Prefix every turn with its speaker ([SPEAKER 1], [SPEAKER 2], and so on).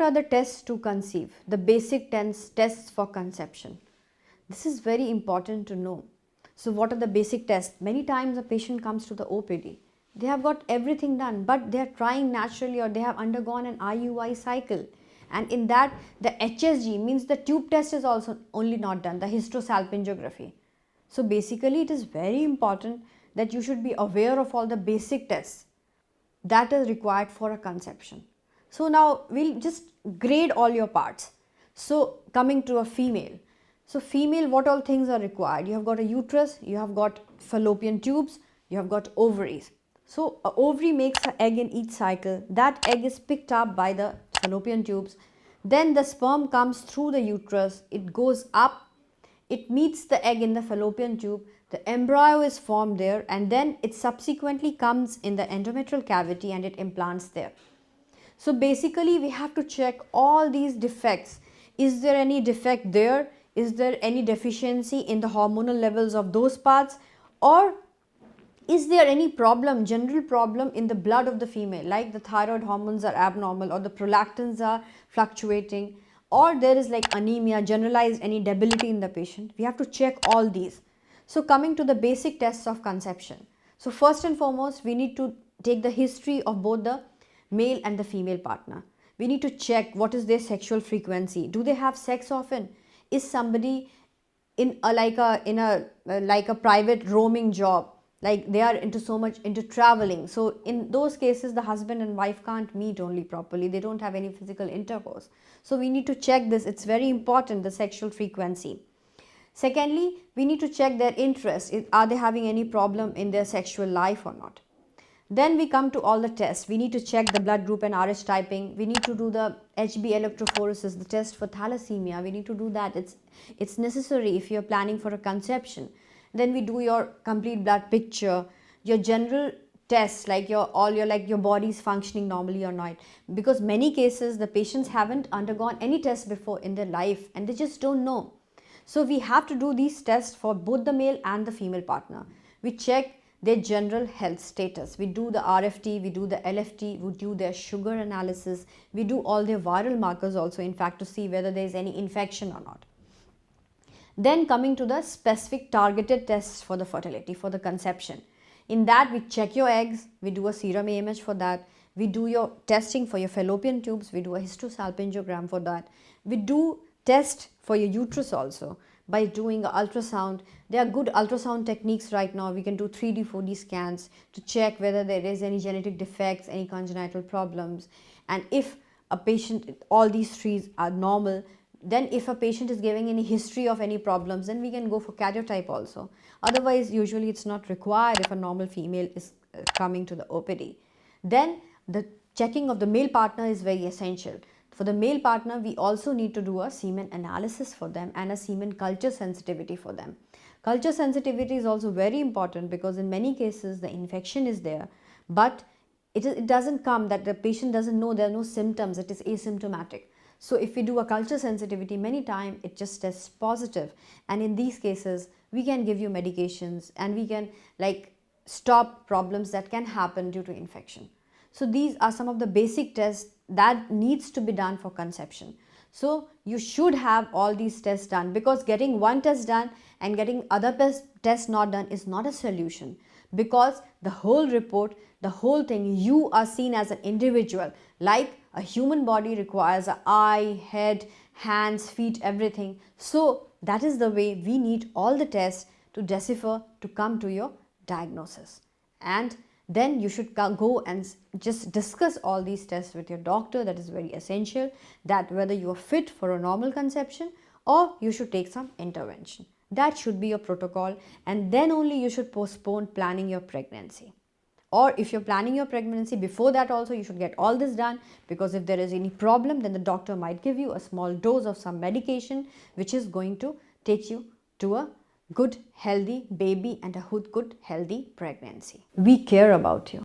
[SPEAKER 1] are the tests to conceive? The basic tests for conception. This is very important to know. So what are the basic tests? Many times a patient comes to the OPD. They have got everything done, but they are trying naturally, or they have undergone an IUI cycle. And in that, the HSG means the tube test is also only not done, the hysterosalpingography. So basically it is very important that you should be aware of all the basic tests that is required for a conception. So now we'll just grade all your parts. So coming to a female. So female, what all things are required? You have got a uterus, you have got fallopian tubes, you have got ovaries. So an ovary makes an egg in each cycle. That egg is picked up by the fallopian tubes. Then the sperm comes through the uterus. It goes up. It meets the egg in the fallopian tube. The embryo is formed there, and then it subsequently comes in the endometrial cavity and it implants there. So basically we have to check all these defects. Is there any defect there? Is there any deficiency in the hormonal levels of those parts? Or is there any problem, general problem in the blood of the female, like the thyroid hormones are abnormal, or the prolactins are fluctuating, or there is like anemia, generalized any debility in the patient? We have to check all these. So coming to the basic tests of conception. So first and foremost, we need to take the history of both the male and the female partner. We need to check what is their sexual frequency. Do they have sex often? Is somebody in a private roaming job, like they are into traveling? So in those cases, the husband and wife can't meet only properly. They don't have any physical intercourse. So we need to check this. It's very important, the sexual frequency. Secondly, we need to check their interest. Are they having any problem in their sexual life or not? Then we come to all the tests. We need to check the blood group and Rh typing. We need to do the HB electrophoresis, the test for thalassemia. We need to do that. It's necessary if you're planning for a conception. Then we do your complete blood picture, your general tests, like your body is functioning normally or not. Because many cases the patients haven't undergone any test before in their life and they just don't know. So we have to do these tests for both the male and the female partner. We check their general health status. We do the RFT, we do the LFT, we do their sugar analysis, we do all their viral markers also, in fact, to see whether there is any infection or not. Then coming to the specific targeted tests for the fertility, for the conception. In that, we check your eggs, we do a serum AMH for that, we do your testing for your fallopian tubes, we do a hysterosalpingogram for that, we do test for your uterus also by doing an ultrasound. There are good ultrasound techniques right now. We can do 3D, 4D scans to check whether there is any genetic defects, any congenital problems. And if a patient, all these three are normal, then if a patient is giving any history of any problems, then we can go for karyotype also. Otherwise, usually it's not required if a normal female is coming to the OPD. Then the checking of the male partner is very essential. For the male partner, we also need to do a semen analysis for them and a semen culture sensitivity for them. Culture sensitivity is also very important because in many cases the infection is there, but it doesn't come, that the patient doesn't know, there are no symptoms, it is asymptomatic. So if we do a culture sensitivity, many times it just tests positive, and in these cases we can give you medications and we can stop problems that can happen due to infection. So these are some of the basic tests that needs to be done for conception. So you should have all these tests done, because getting one test done and getting other tests not done is not a solution, because the whole report, the whole thing, you are seen as an individual. Like a human body requires an eye, head, hands, feet, everything. So that is the way we need all the tests to decipher, to come to your diagnosis. And then you should go and just discuss all these tests with your doctor. That is very essential, that whether you are fit for a normal conception or you should take some intervention. That should be your protocol, and then only you should postpone planning your pregnancy. Or if you're planning your pregnancy, before that also you should get all this done, because if there is any problem, then the doctor might give you a small dose of some medication which is going to take you to a good healthy baby and a good healthy pregnancy. We care about you.